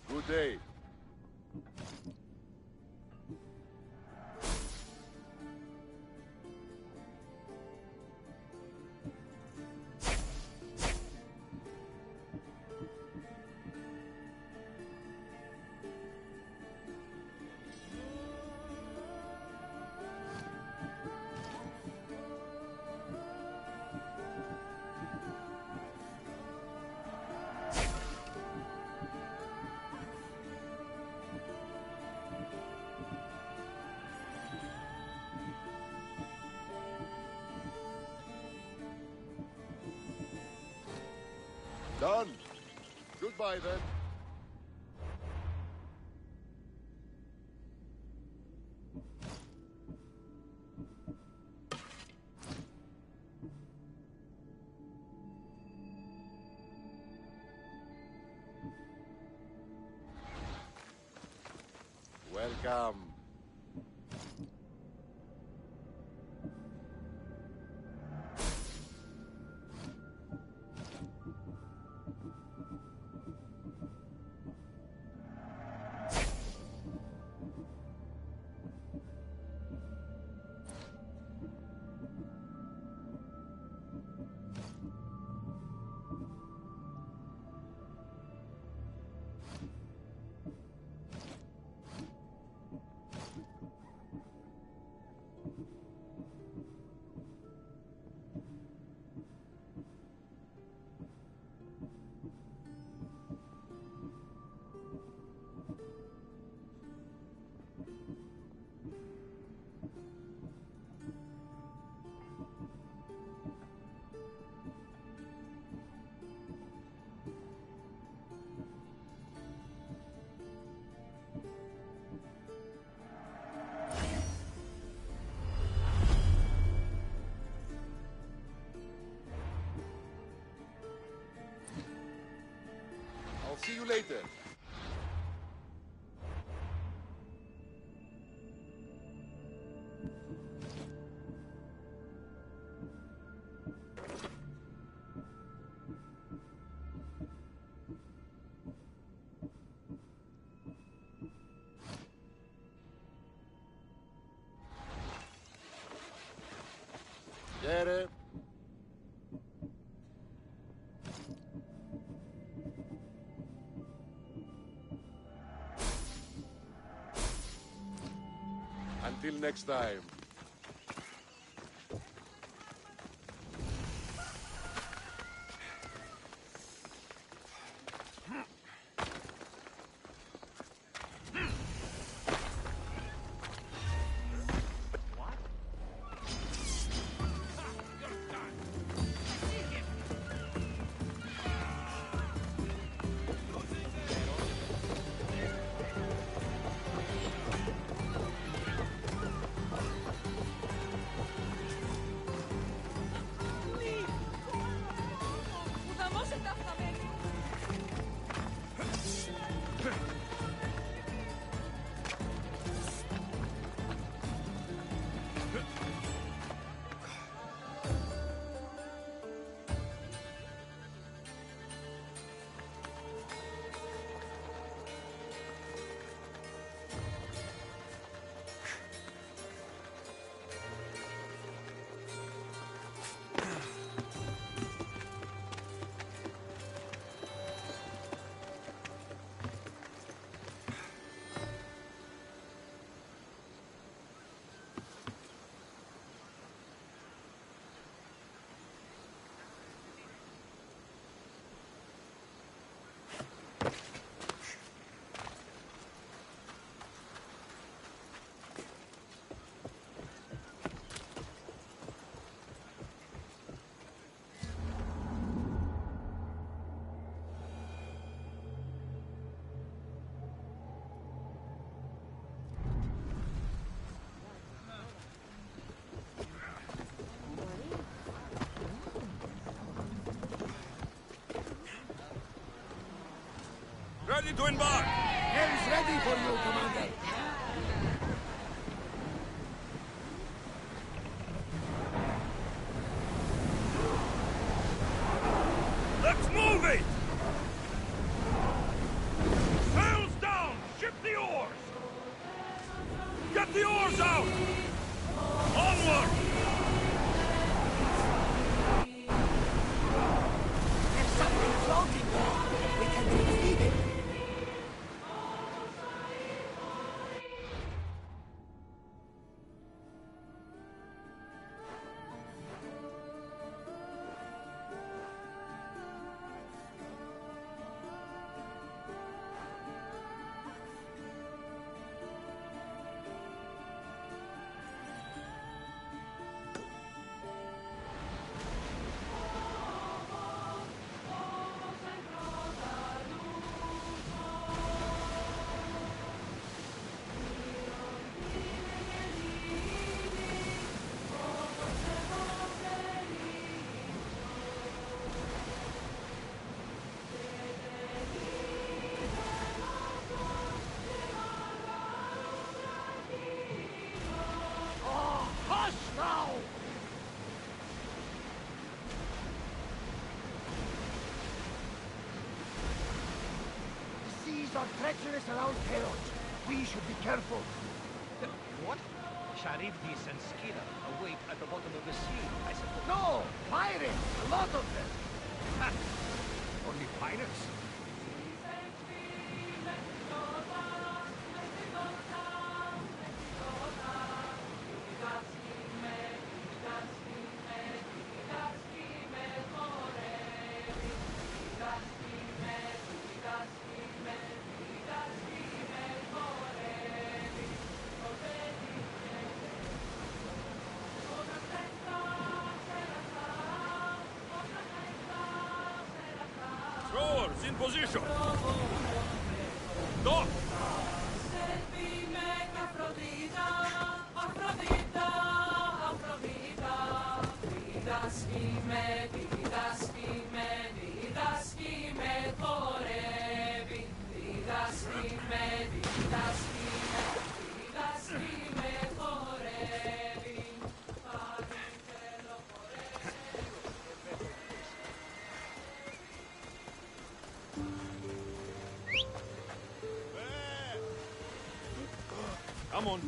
Good day. Done. Goodbye, then. welcome. I'll see you later. Get it? Until next time. Ready to embark! Hell's ready for you, Commander. Let's move it! Sails down! Ship the oars! Get the oars out! Onward! There's something floating there. We can retrieve it. are treacherous around Chaos. We should be careful. What? Charybdis and Scylla await at the bottom of the sea, I suppose. No! Pirates! A lot of them! Ha! Only pirates? Throwers in position! Dock! Come on.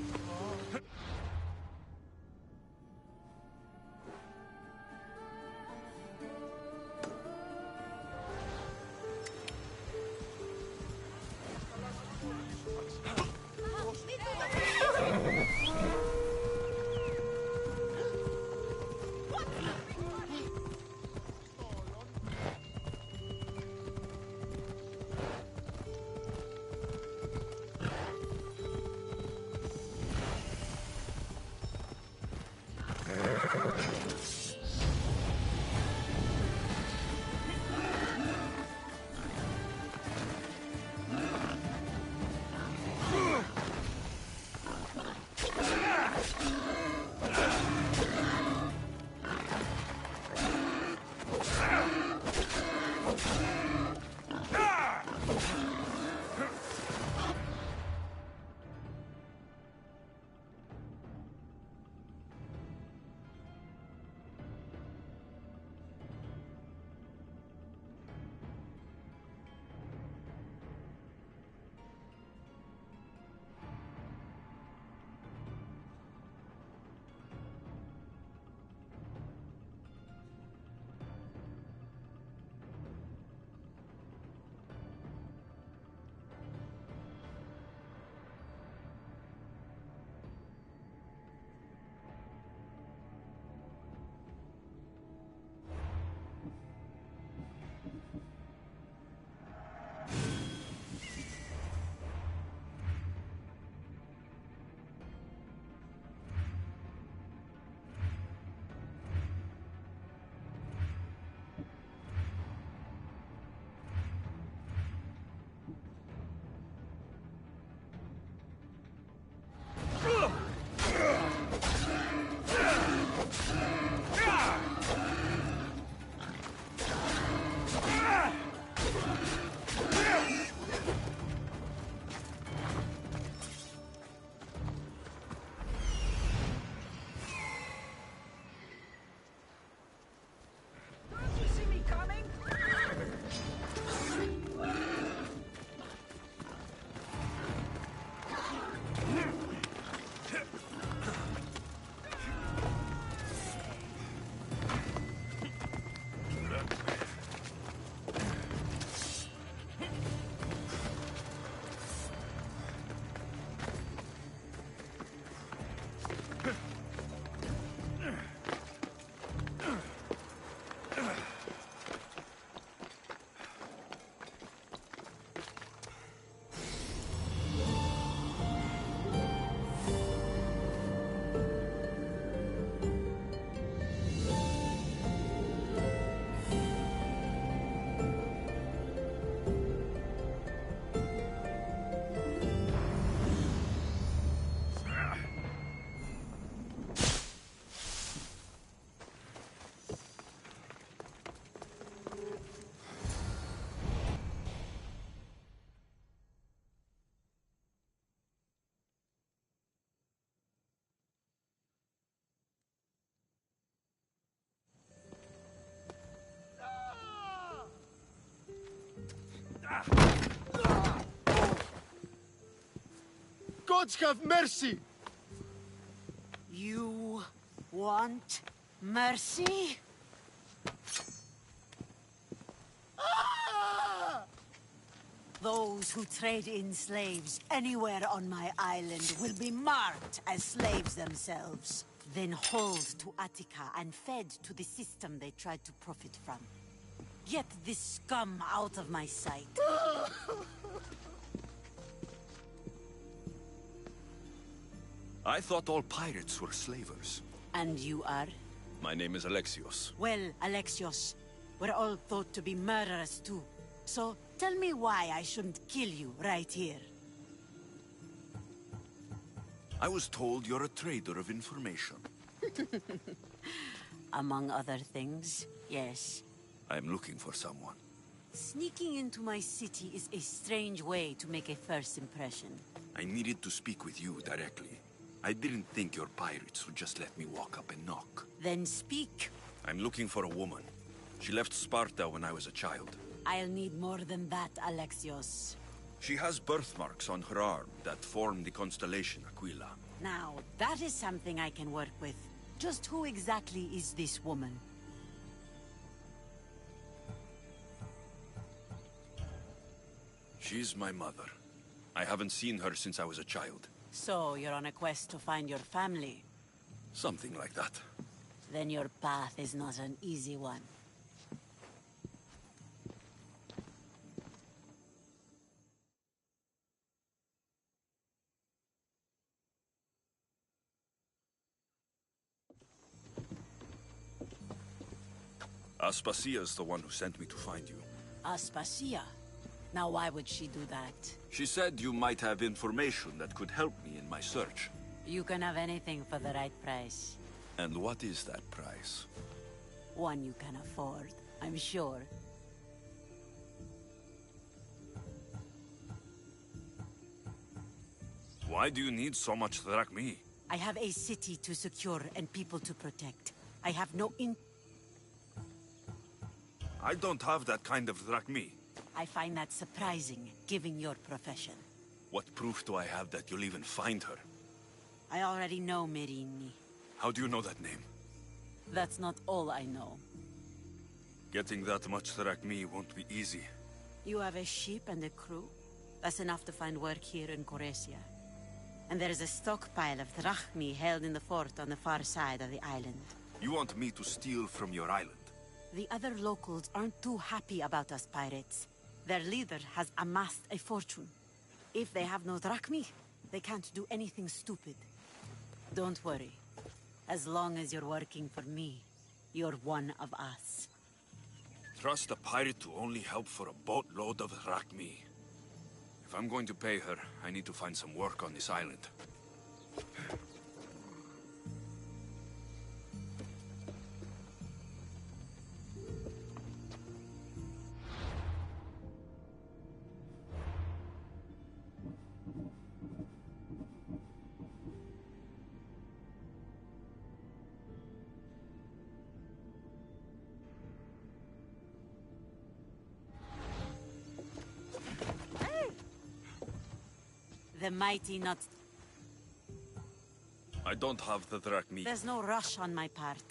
gods have mercy! You want mercy? Those who trade in slaves anywhere on my island will be marked as slaves themselves, then hauled to Attica and fed to the system they tried to profit from. Get this scum out of my sight. I thought all pirates were slavers. And you are? My name is Alexios. Well, Alexios, we're all thought to be murderers too. So, tell me why I shouldn't kill you right here. I was told you're a trader of information. Among other things, yes. I'm looking for someone. Sneaking into my city is a strange way to make a first impression. I needed to speak with you directly. I didn't think your pirates would just let me walk up and knock. Then speak. I'm looking for a woman. She left Sparta when I was a child. I'll need more than that, Alexios. She has birthmarks on her arm that form the constellation Aquila. Now, that is something I can work with. Just who exactly is this woman? She's my mother. I haven't seen her since I was a child. So, you're on a quest to find your family? Something like that. Then your path is not an easy one. Aspasia's the one who sent me to find you. Aspasia? Now why would she do that? She said you might have information that could help me in my search. You can have anything for the right price. And what is that price? One you can afford, I'm sure. Why do you need so much drachmi? I have a city to secure and people to protect. I have no I don't have that kind of drachmi. I find that surprising, given your profession. What proof do I have that you'll even find her? I already know Merini. How do you know that name? That's not all I know. Getting that much drachmi won't be easy. You have a ship and a crew? That's enough to find work here in Coresia. And there is a stockpile of drachmi held in the fort on the far side of the island. You want me to steal from your island? The other locals aren't too happy about us pirates. Their leader has amassed a fortune. If they have no drachmi, they can't do anything stupid. Don't worry. As long as you're working for me, you're one of us. Trust a pirate to only help for a boatload of drachmi. If I'm going to pay her, I need to find some work on this island. The mighty not... I don't have the drachmi. There's no rush on my part.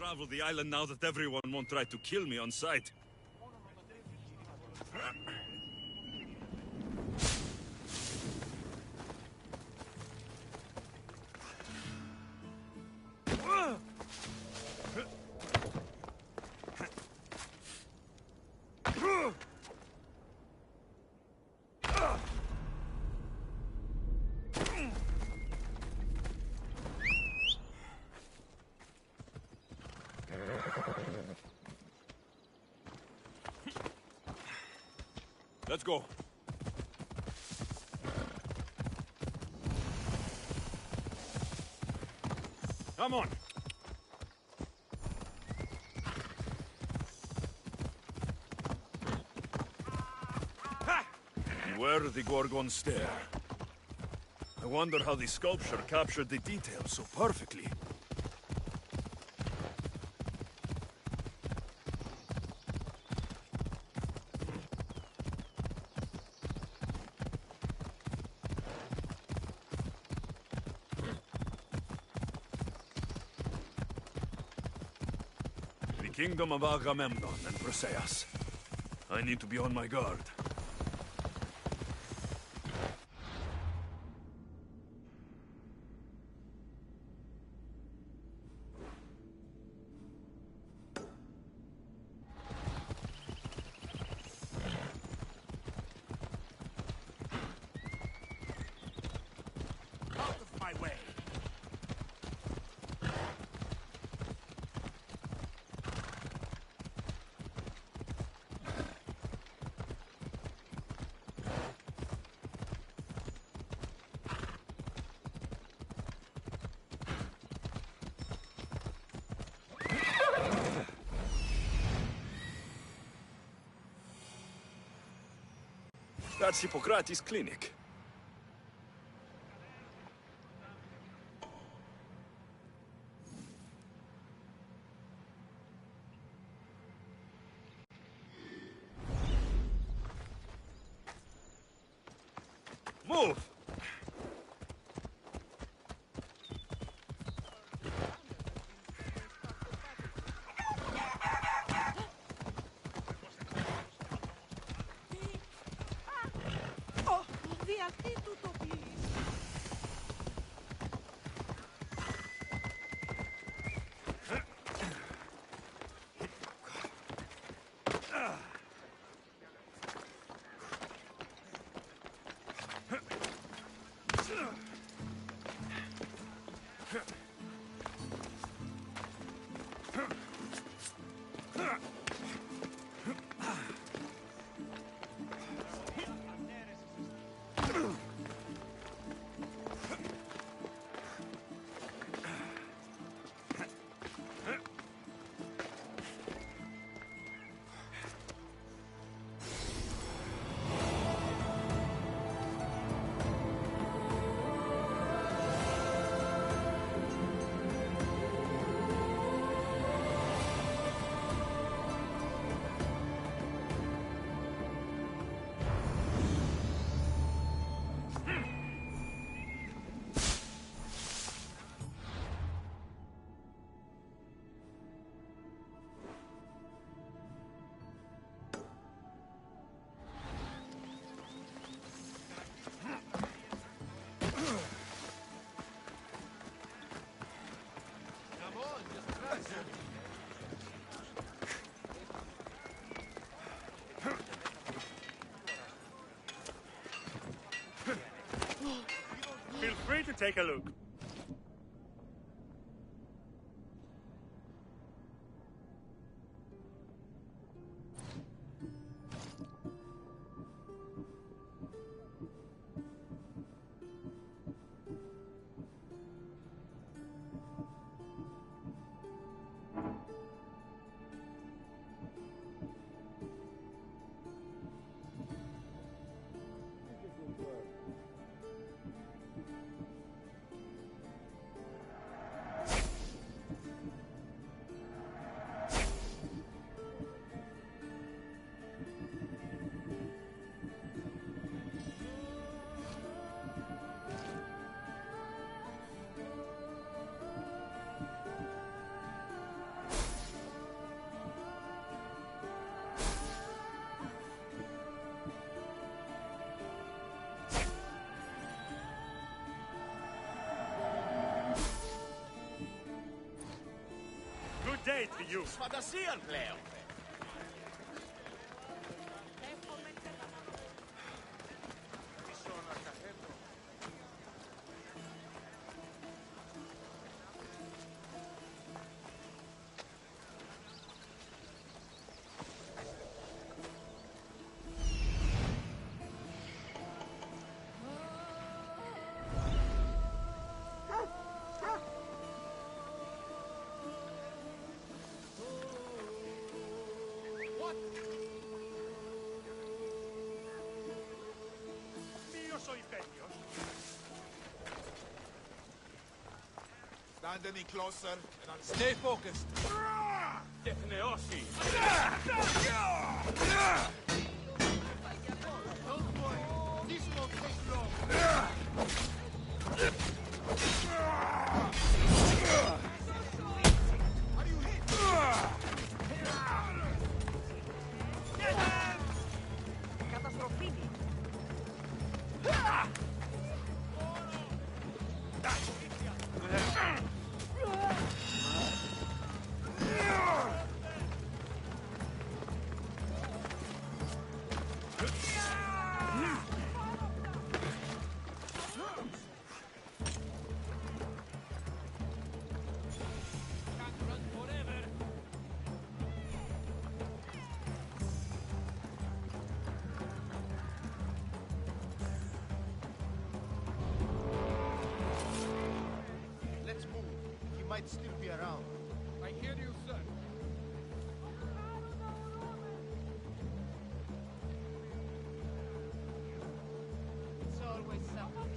unravel the island now that everyone won't try to kill me on sight. Let's go. Come on. Beware the Gorgon stare. I wonder how the sculpture captured the details so perfectly. Kingdom of Agamemnon and Briseis. I need to be on my guard. Out of my way! That's Hippocrates' clinic. Move! Via qui tutto, please. Feel free to take a look. it to you. Fantasieren, Leo. Stand any closer, and I'll stay focused. Defneosi. This won't take long. Let's move. He might still be around. I hear you, sir. It's always something.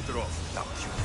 better off without you.